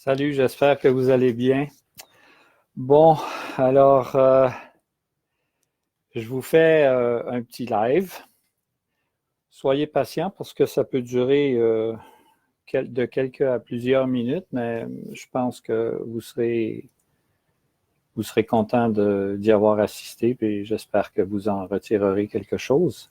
Salut, j'espère que vous allez bien. Bon, alors, je vous fais un petit live. Soyez patients parce que ça peut durer de quelques à plusieurs minutes, mais je pense que vous serez content d'y avoir assisté, et j'espère que vous en retirerez quelque chose.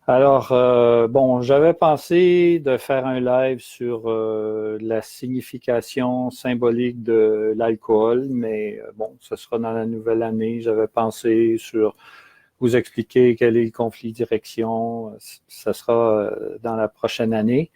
Alors, bon, j'avais pensé de faire un live sur la signification symbolique de l'alcool, mais bon, ce sera dans la nouvelle année. J'avais pensé sur vous expliquer quel est le conflit de direction. Ce sera dans la prochaine année.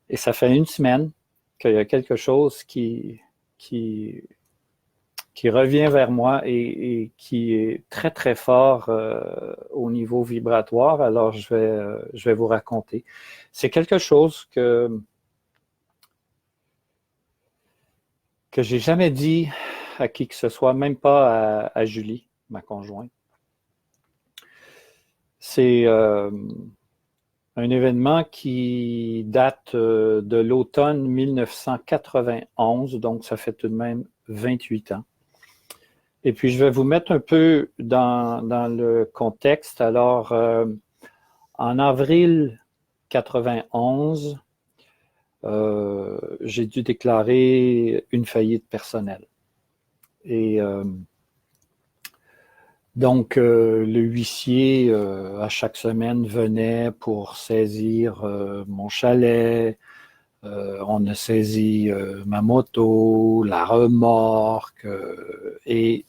Et ça fait une semaine qu'il y a quelque chose qui, qui revient vers moi et qui est très, très fort au niveau vibratoire. Alors, je vais vous raconter. C'est quelque chose que j'ai jamais dit à qui que ce soit, même pas à Julie, ma conjointe. C'est un événement qui date de l'automne 1991, donc ça fait tout de même 28 ans. Et puis, je vais vous mettre un peu dans le contexte. Alors, en avril 91, j'ai dû déclarer une faillite personnelle. Et donc, le huissier, à chaque semaine, venait pour saisir mon chalet. On a saisi ma moto, la remorque et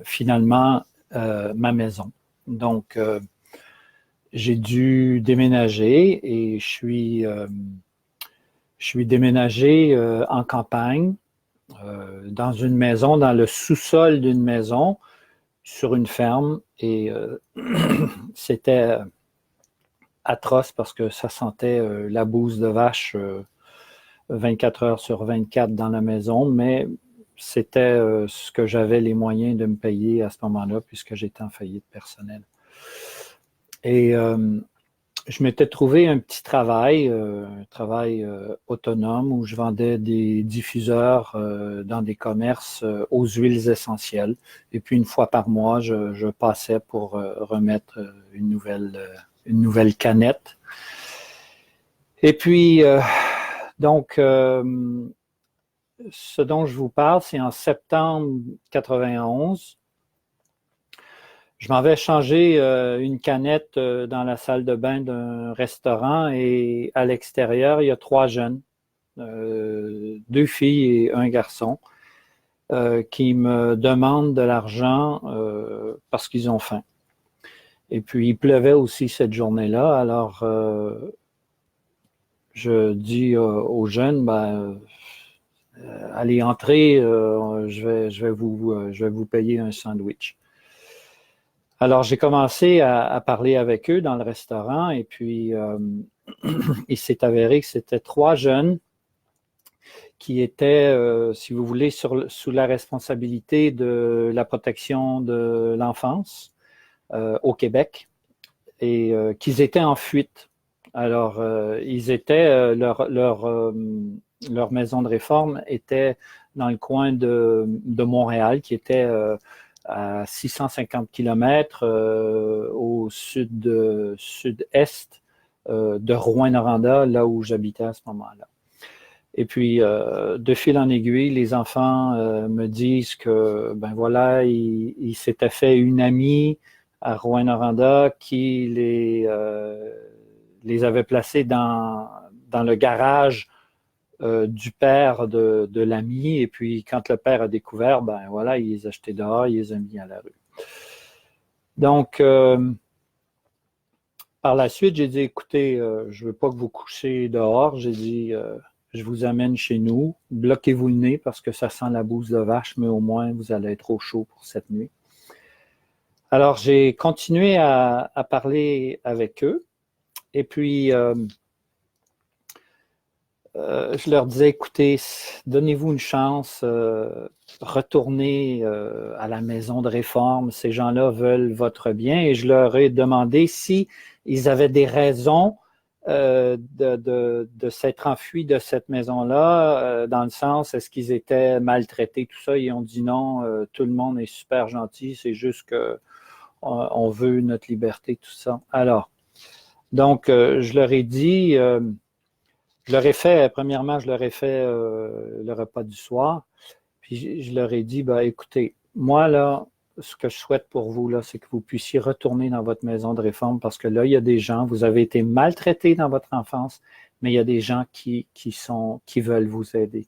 finalement ma maison. Donc, j'ai dû déménager et je suis déménagé en campagne, dans une maison, dans le sous-sol d'une maison, sur une ferme. Et c'était atroce parce que ça sentait la bouse de vache 24 heures sur 24 dans la maison, mais c'était ce que j'avais les moyens de me payer à ce moment-là, puisque j'étais en faillite personnelle. Et je m'étais trouvé un petit travail, un travail autonome où je vendais des diffuseurs dans des commerces aux huiles essentielles. Et puis une fois par mois, je passais pour remettre une nouvelle canette. Et puis, donc, ce dont je vous parle, c'est en septembre 91. Je m'en vais changer une canette dans la salle de bain d'un restaurant et à l'extérieur, il y a 3 jeunes, 2 filles et un garçon, qui me demandent de l'argent parce qu'ils ont faim. Et puis, il pleuvait aussi cette journée-là, alors je dis aux jeunes, allez, entrez, je vais vous payer un sandwich. Alors, j'ai commencé à parler avec eux dans le restaurant et puis il s'est avéré que c'était 3 jeunes qui étaient, si vous voulez, sous la responsabilité de la protection de l'enfance au Québec et qu'ils étaient en fuite. Alors, ils étaient, leur maison de réforme était dans le coin de Montréal, qui était à 650 km au sud-est de Rouyn-Noranda, là où j'habitais à ce moment-là. Et puis, de fil en aiguille, les enfants me disent que, ben voilà, il s'était fait une amie à Rouyn-Noranda qui les avait placés dans le garage du père de l'ami. Et puis, quand le père a découvert, ben voilà, il les a jetés dehors, il les a mis à la rue. Donc, par la suite, j'ai dit, écoutez, je ne veux pas que vous couchiez dehors. J'ai dit, je vous amène chez nous. Bloquez-vous le nez parce que ça sent la bouse de vache, mais au moins, vous allez être au chaud pour cette nuit. Alors, j'ai continué à parler avec eux. Et puis, je leur disais, écoutez, donnez-vous une chance, retournez à la maison de réforme. Ces gens-là veulent votre bien. Et je leur ai demandé si ils avaient des raisons de s'être enfuis de cette maison-là, dans le sens, est-ce qu'ils étaient maltraités, tout ça? Ils ont dit non, tout le monde est super gentil, c'est juste que on veut notre liberté, tout ça. Alors, donc, je leur ai dit, je leur ai fait, premièrement, je leur ai fait le repas du soir, puis je leur ai dit, bah, écoutez, moi, là, ce que je souhaite pour vous, là, c'est que vous puissiez retourner dans votre maison de réforme parce que là, il y a des gens, vous avez été maltraités dans votre enfance, mais il y a des gens qui veulent vous aider.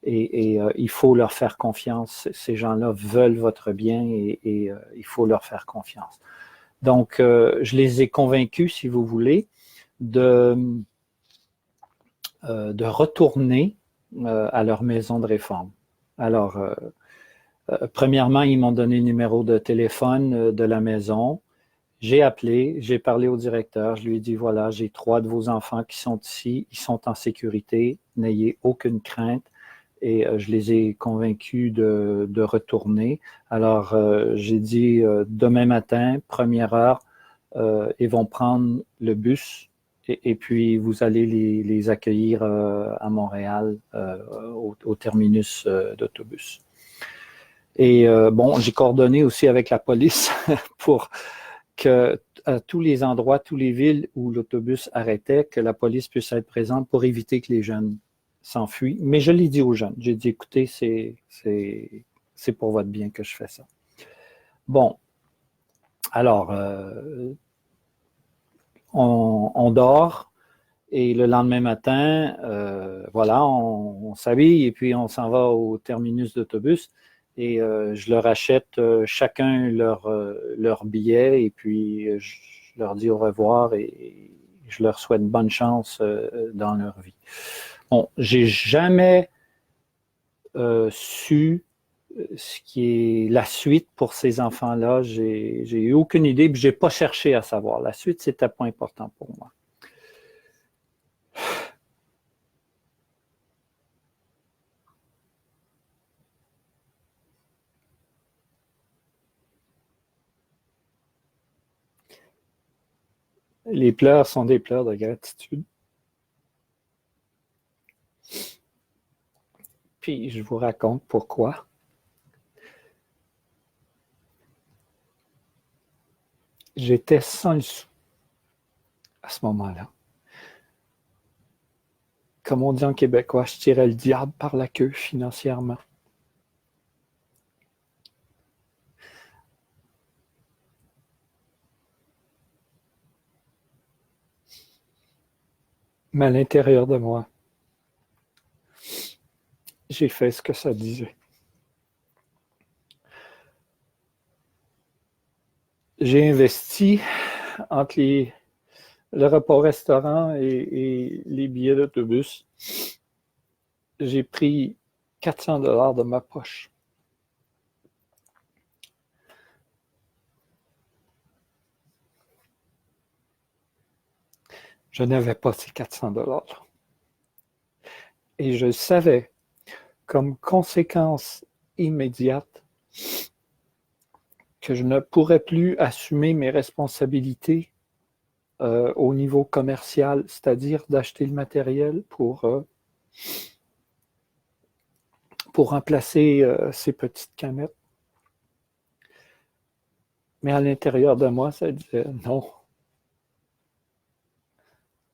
Et il faut leur faire confiance. Ces gens-là veulent votre bien et il faut leur faire confiance. Donc, je les ai convaincus, si vous voulez, de retourner à leur maison de réforme. Alors, premièrement, ils m'ont donné le numéro de téléphone de la maison. J'ai appelé, j'ai parlé au directeur, je lui ai dit, voilà, j'ai 3 de vos enfants qui sont ici, ils sont en sécurité, n'ayez aucune crainte. Et je les ai convaincus de retourner. Alors, j'ai dit, demain matin, première heure, ils vont prendre le bus et puis vous allez les accueillir à Montréal, au terminus d'autobus. Et bon, j'ai coordonné aussi avec la police pour que à tous les endroits, toutes les villes où l'autobus arrêtait, que la police puisse être présente pour éviter que les jeunes s'enfuient. Mais je l'ai dit aux jeunes. J'ai dit, écoutez, c'est pour votre bien que je fais ça. Bon, alors, on dort et le lendemain matin, voilà, on s'habille et puis on s'en va au terminus d'autobus et je leur achète chacun leur billet et puis je leur dis au revoir et je leur souhaite bonne chance dans leur vie. Bon, j'ai jamais su ce qui est la suite pour ces enfants-là. J'ai eu aucune idée, puis j'ai pas cherché à savoir. La suite, c'était pas important pour moi. Les pleurs sont des pleurs de gratitude. Puis je vous raconte pourquoi. J'étais sans le sou à ce moment-là. Comme on dit en québécois, je tirais le diable par la queue financièrement. Mais à l'intérieur de moi, j'ai fait ce que ça disait. J'ai investi entre le repas au restaurant et les billets d'autobus. J'ai pris 400 $ de ma poche. Je n'avais pas ces 400 $. Et je savais, comme conséquence immédiate, que je ne pourrais plus assumer mes responsabilités au niveau commercial, c'est-à-dire d'acheter le matériel pour remplacer ces petites canettes. Mais à l'intérieur de moi, ça disait non.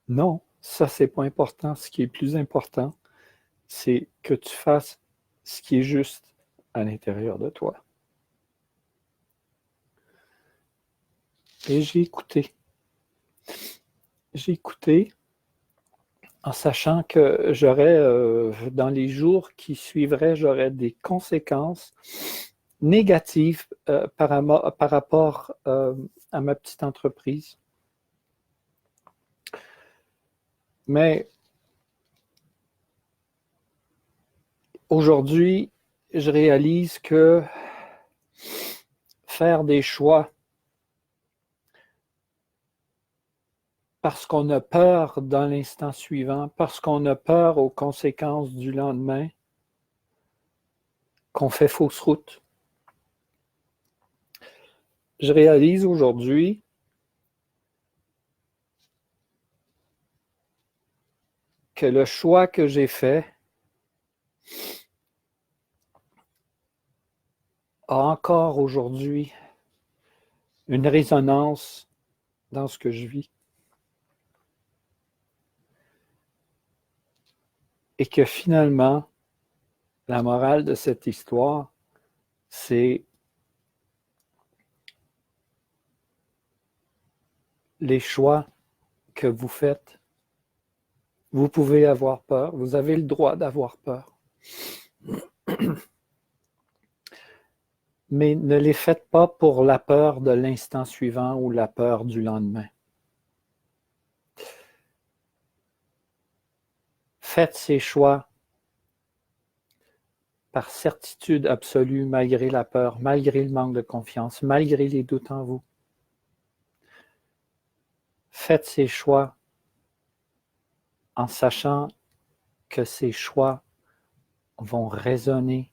Non, ça, c'est pas important. Ce qui est plus important, c'est que tu fasses ce qui est juste à l'intérieur de toi. Et j'ai écouté. J'ai écouté en sachant que j'aurais, dans les jours qui suivraient, j'aurais des conséquences négatives par rapport à ma petite entreprise. Mais aujourd'hui, je réalise que faire des choix parce qu'on a peur dans l'instant suivant, parce qu'on a peur aux conséquences du lendemain, qu'on fait fausse route. Je réalise aujourd'hui que le choix que j'ai fait a encore aujourd'hui une résonance dans ce que je vis. Et que finalement, la morale de cette histoire, c'est les choix que vous faites. Vous pouvez avoir peur, vous avez le droit d'avoir peur. Mais ne les faites pas pour la peur de l'instant suivant ou la peur du lendemain. Faites ces choix par certitude absolue, malgré la peur, malgré le manque de confiance, malgré les doutes en vous. Faites ces choix en sachant que ces choix vont résonner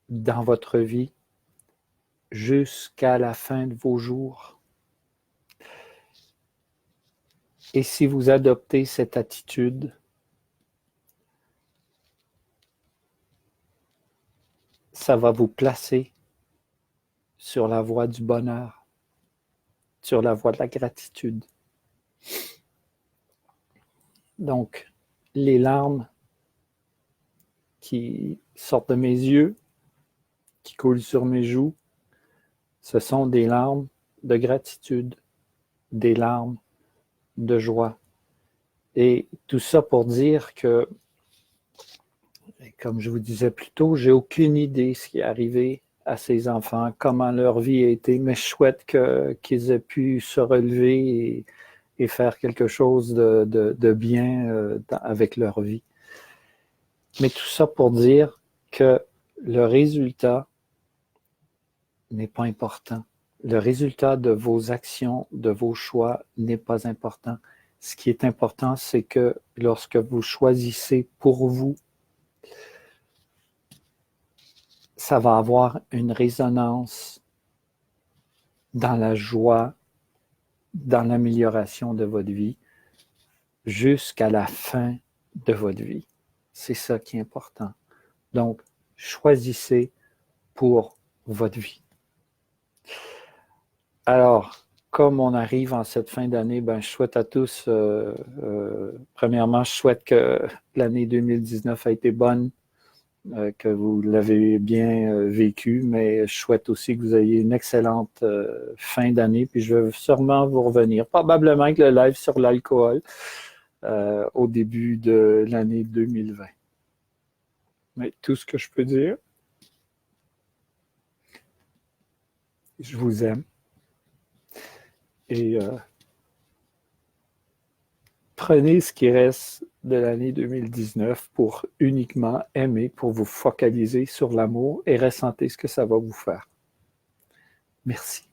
dans votre vie jusqu'à la fin de vos jours. Et si vous adoptez cette attitude, ça va vous placer sur la voie du bonheur, sur la voie de la gratitude. Donc, les larmes qui sortent de mes yeux, qui coulent sur mes joues, ce sont des larmes de gratitude, des larmes de joie. Et tout ça pour dire que, comme je vous disais plus tôt, j'ai aucune idée ce qui est arrivé à ces enfants, comment leur vie a été, mais je souhaite qu'ils aient pu se relever et faire quelque chose de bien avec leur vie. Mais tout ça pour dire que le résultat n'est pas important. Le résultat de vos actions, de vos choix n'est pas important. Ce qui est important, c'est que lorsque vous choisissez pour vous, ça va avoir une résonance dans la joie, dans l'amélioration de votre vie, jusqu'à la fin de votre vie. C'est ça qui est important. Donc, choisissez pour votre vie. Alors, comme on arrive en cette fin d'année, je souhaite à tous, premièrement, je souhaite que l'année 2019 a été bonne, que vous l'avez bien vécu, mais je souhaite aussi que vous ayez une excellente fin d'année, puis je vais sûrement vous revenir, probablement avec le live sur l'alcool au début de l'année 2020. Mais tout ce que je peux dire, je vous aime. Et prenez ce qui reste de l'année 2019 pour uniquement aimer, pour vous focaliser sur l'amour et ressentez ce que ça va vous faire. Merci.